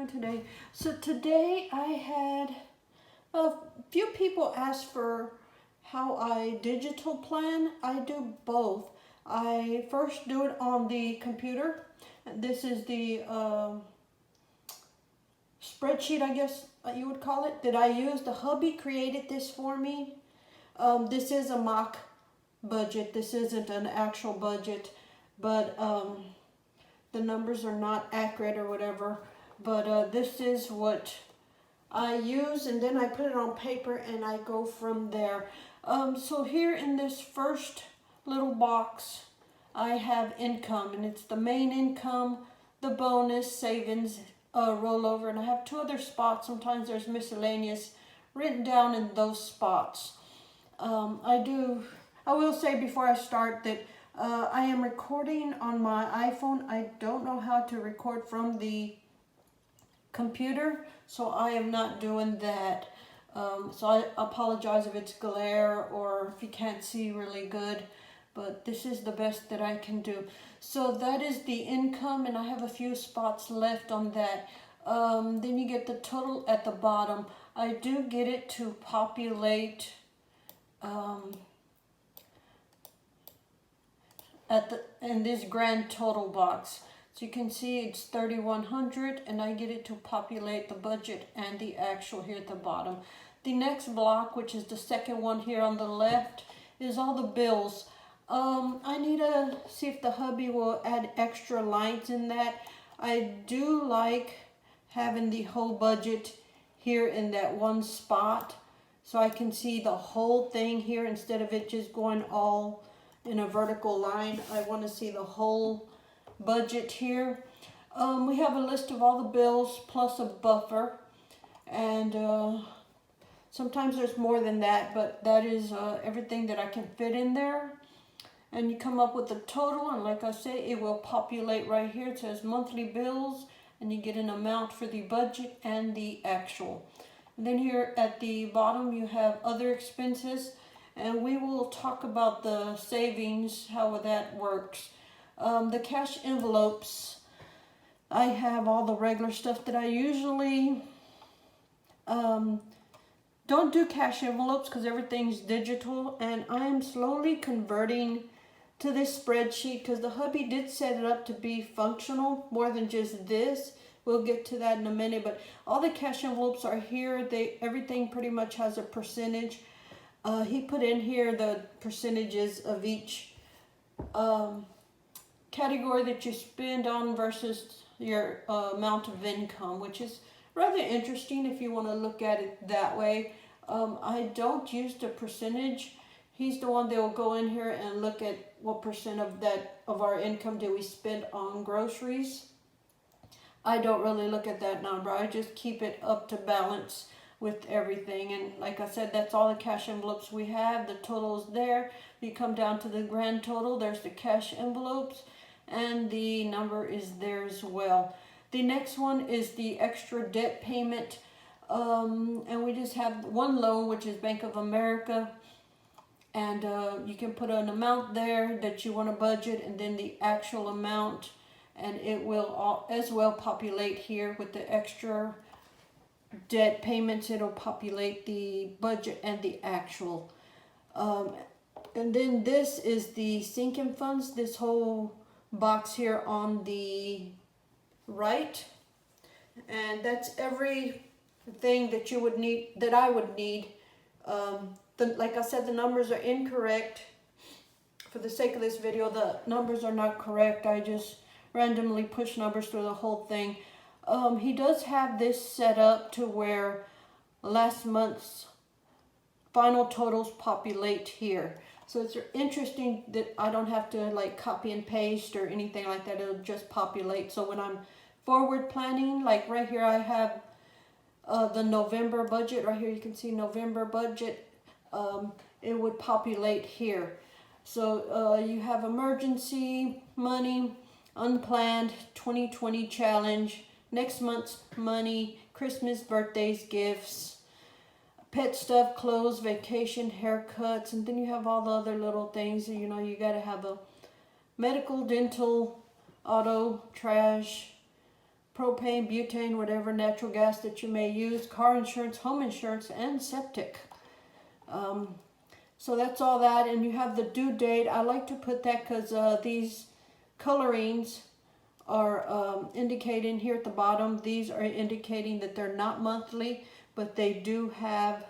doing today? So today I had a few people ask for how I digital plan. I do both. I first do it on the computer. This is the spreadsheet, I guess you would call it, that I use. The hubby created this for me. This is a mock budget. This isn't an actual budget, but the numbers are not accurate or whatever. But this is what I use, and then I put it on paper and I go from there. So here in this first little box, I have income, and it's the main income, the bonus, savings, rollover, and I have two other spots. Sometimes there's miscellaneous written down in those spots. I will say before I start that I am recording on my iPhone. I don't know how to record from the computer, so I am not doing that. So I apologize if it's glare or if you can't see really good, but this is the best that I can do. So that is the income, and I have a few spots left on that. Then you get the total at the bottom. I do get it to populate in this grand total box. So you can see it's 3,100, and I get it to populate the budget and the actual here at the bottom. The next block, which is the second one here on the left, is all the bills. I need to see if the hubby will add extra lines in that. I do like having the whole budget here in that one spot, so I can see the whole thing here instead of it just going all in a vertical line. I want to see the whole budget here. We have a list of all the bills plus a buffer, and sometimes there's more than that, but that is everything that I can fit in there. And you come up with the total, and like I say, it will populate right here. It says monthly bills, and you get an amount for the budget and the actual. And then here at the bottom you have other expenses, and we will talk about the savings, how that works. The cash envelopes, I have all the regular stuff that I usually don't do cash envelopes because everything's digital, and I'm slowly converting to this spreadsheet because the hubby did set it up to be functional more than just this. We'll get to that in a minute, but all the cash envelopes are here. Everything pretty much has a percentage. He put in here the percentages of each category that you spend on versus your amount of income, which is rather interesting if you want to look at it that way. I don't use the percentage. He's the one that will go in here and look at what percent of our income do we spend on groceries. I don't really look at that number. I just keep it up to balance with everything. And like I said, that's all the cash envelopes we have. The total is there. You come down to the grand total, there's the cash envelopes, and the number is there as well. The next one is the extra debt payment, and we just have one loan, which is Bank of America, and you can put an amount there that you want to budget, and then the actual amount, and it will as well populate here with the extra debt payments. It'll populate the budget and the actual, and then this is the sinking funds, this whole box here on the right, and that's everything that you would need, that I would need. Like I said, the numbers are incorrect. For the sake of this video, the numbers are not correct. I just randomly push numbers through the whole thing. He does have this set up to where last month's final totals populate here. So it's interesting that I don't have to like copy and paste or anything like that. It'll just populate. So when I'm forward planning, like right here I have the November budget. Right here you can see November budget. It would populate here. So you have emergency money, unplanned, 2020 challenge, next month's money, Christmas, birthdays, gifts, pet stuff, clothes, vacation, haircuts, and then you have all the other little things. You know, you got to have a medical, dental, auto, trash, propane, butane, whatever natural gas that you may use, car insurance, home insurance, and septic. So that's all that, and you have the due date. I like to put that because these colorings are indicating here at the bottom. These are indicating that they're not monthly, but they do have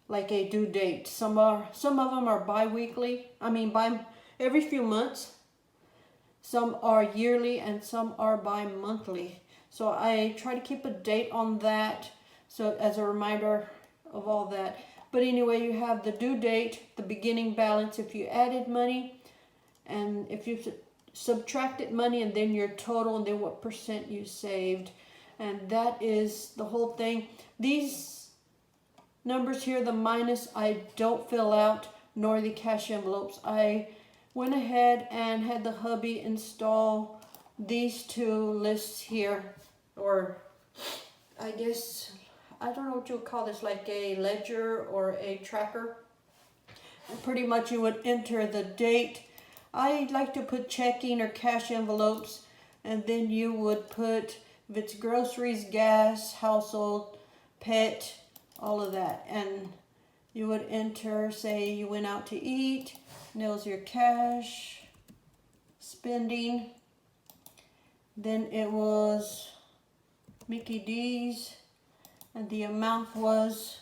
like a due date. Some of them are bi-weekly. I mean, by every few months. Some are yearly and some are bi-monthly. So I try to keep a date on that, so as a reminder of all that. But anyway, you have the due date, the beginning balance if you added money, and if you subtracted money, and then your total, and then what percent you saved. And that is the whole thing. These numbers here, the minus, I don't fill out, nor the cash envelopes. I went ahead and had the hubby install these two lists here, or I guess, I don't know what you would call this, like a ledger or a tracker. And pretty much you would enter the date. I like to put checking or cash envelopes, and then you would put, if it's groceries, gas, household, pet, all of that. And you would enter, say you went out to eat, and it was your cash, spending, then it was Mickey D's, and the amount was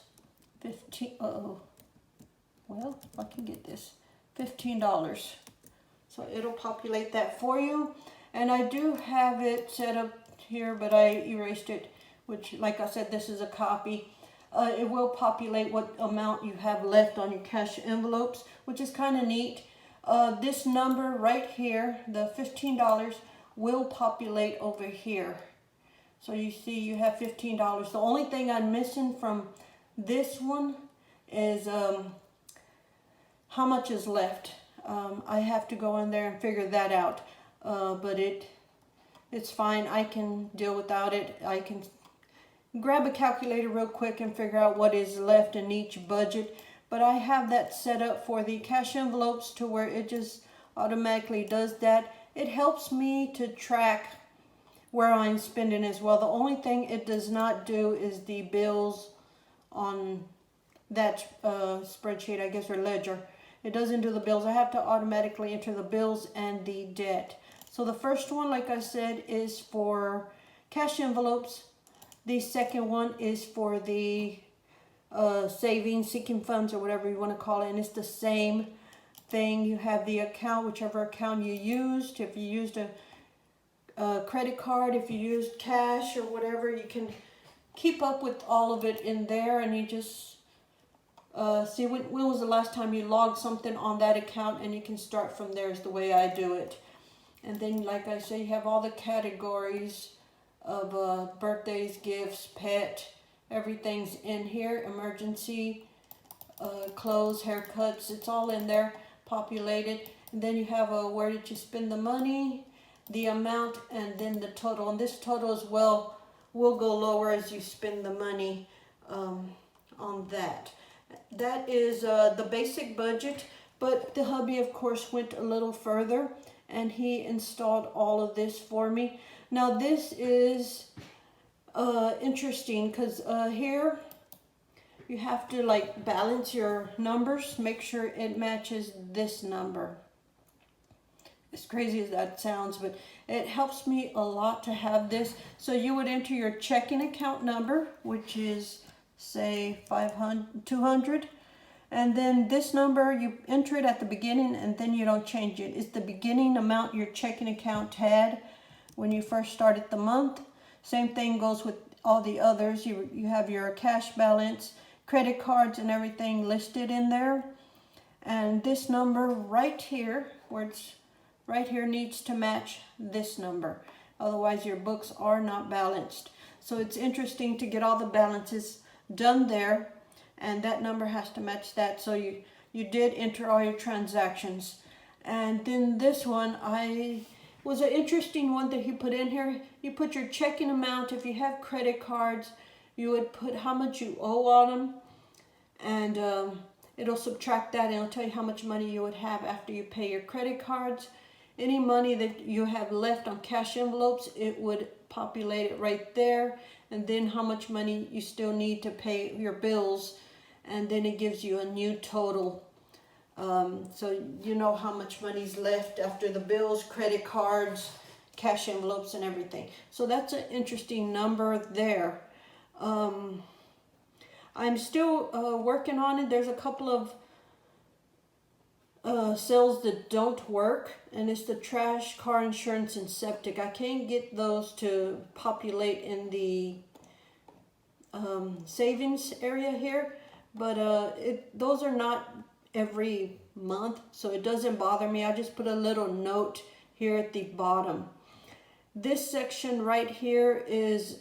well, I can get this, $15. So it'll populate that for you. And I do have it set up here, but I erased it, which, like I said, this is a copy. It will populate what amount you have left on your cash envelopes, which is kind of neat. This number right here, the $15, will populate over here. So you see you have $15. The only thing I'm missing from this one is how much is left. I have to go in there and figure that out. But it's fine. I can deal without it. I can grab a calculator real quick and figure out what is left in each budget. But I have that set up for the cash envelopes to where it just automatically does that. It helps me to track where I'm spending as well. The only thing it does not do is the bills on that spreadsheet, I guess, or ledger. It doesn't do the bills. I have to automatically enter the bills and the debt. So the first one, like I said, is for cash envelopes. The second one is for the savings, seeking funds, or whatever you want to call it. And it's the same thing. You have the account, whichever account you used. If you used a credit card, if you used cash or whatever, you can keep up with all of it in there, and you just see when was the last time you logged something on that account, and you can start from there is the way I do it. And then, like I say, you have all the categories of birthdays, gifts, pet, everything's in here, emergency, clothes, haircuts, it's all in there, populated. And then you have where did you spend the money, the amount, and then the total. And this total as well will go lower as you spend the money on that. That is the basic budget, but the hubby, of course, went a little further, and he installed all of this for me. Now, this is interesting because here you have to like balance your numbers, make sure it matches this number. As crazy as that sounds, but it helps me a lot to have this. So you would enter your checking account number, which is, say, 200, and then this number, you enter it at the beginning, and then you don't change it. It's the beginning amount your checking account had when you first started the month. Same thing goes with all the others. You have your cash balance, credit cards, and everything listed in there. And this number right here, where it's right here, needs to match this number. Otherwise, your books are not balanced. So it's interesting to get all the balances done there, and that number has to match that. So you did enter all your transactions. And then this one, was an interesting one that he put in here. You put your checking amount. If you have credit cards, you would put how much you owe on them, and it'll subtract that, and it'll tell you how much money you would have after you pay your credit cards. any money that you have left on cash envelopes, it would populate it right there. And then how much money you still need to pay your bills. And then it gives you a new total. So you know how much money's left after the bills, credit cards, cash envelopes, and everything. So that's an interesting number there. I'm still working on it. There's a couple of cells that don't work, and it's the trash, car insurance, and septic. I can't get those to populate in the savings area here, but those are not every month, so it doesn't bother me. I just put a little note here at the bottom. This section right here is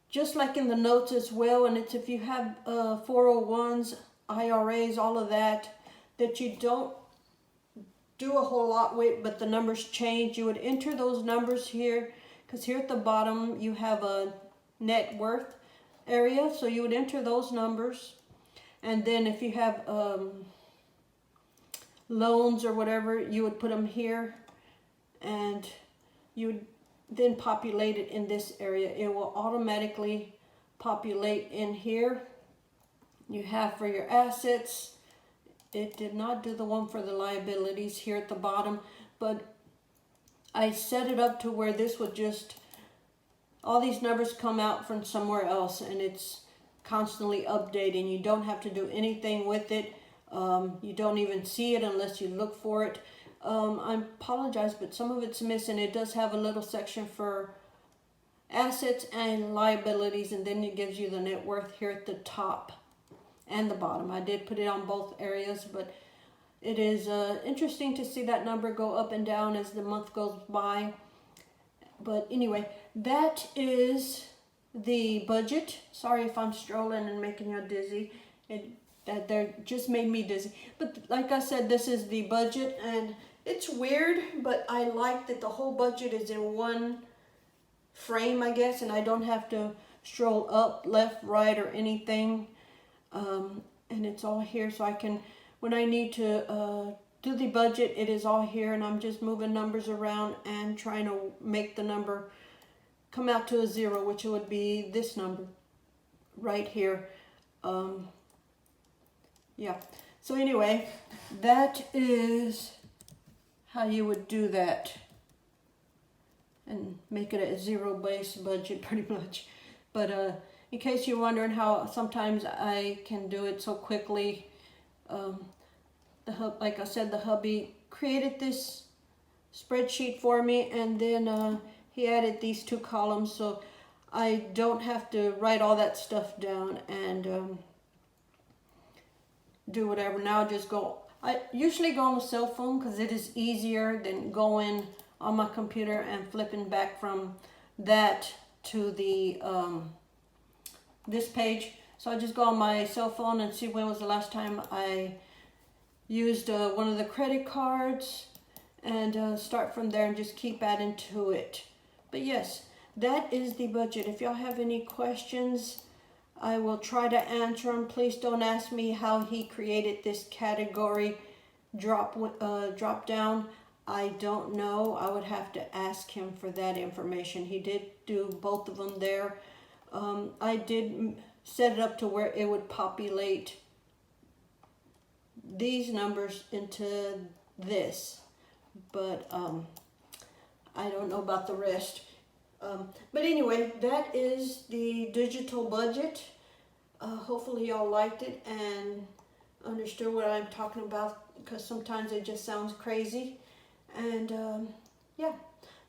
just like in the notes as well, and it's if you have 401s, IRAs, all of that you don't do a whole lot with, but the numbers change. You would enter those numbers here, because here at the bottom you have a net worth area, so you would enter those numbers. And then if you have loans or whatever, you would put them here, and you would then populate it in this area. It will automatically populate in here. You have for your assets. It did not do the one for the liabilities here at the bottom, but I set it up to where this would just, all these numbers come out from somewhere else, and it's constantly updating. You don't have to do anything with it. You don't even see it unless you look for it. I apologize, but some of it's missing. It does have a little section for assets and liabilities, and then it gives you the net worth here at the top and the bottom. I did put it on both areas, but it is interesting to see that number go up and down as the month goes by. But anyway, that is the budget. Sorry if I'm strolling and making you dizzy. That just made me dizzy. But like I said, this is the budget, and it's weird, but I like that the whole budget is in one frame, I guess, and I don't have to stroll up, left, right, or anything. And it's all here, so I can, when I need to do the budget, it is all here, and I'm just moving numbers around and trying to make the number come out to a 0, which would be this number right here. Yeah, so anyway, that is how you would do that and make it a 0-based budget pretty much. But in case you're wondering how sometimes I can do it so quickly, like I said, the hubby created this spreadsheet for me, and then he added these 2 columns, so I don't have to write all that stuff down and do whatever. Now just go. I usually go on the cell phone because it is easier than going on my computer and flipping back from that to the this page. So I just go on my cell phone and see when was the last time I used one of the credit cards, and start from there and just keep adding to it. But yes, that is the budget. If y'all have any questions, I will try to answer them. Please don't ask me how he created this category drop down. I don't know. I would have to ask him for that information. He did do both of them there. I did set it up to where it would populate these numbers into this, but I don't know about the rest. But anyway, that is the digital budget. Hopefully y'all liked it and understood what I'm talking about, because sometimes it just sounds crazy. And yeah,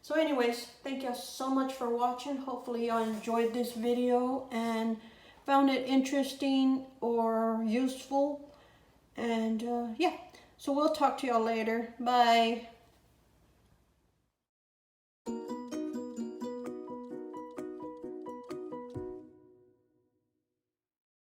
so anyways, thank y'all so much for watching. Hopefully y'all enjoyed this video and found it interesting or useful. And yeah, so we'll talk to y'all later. Bye.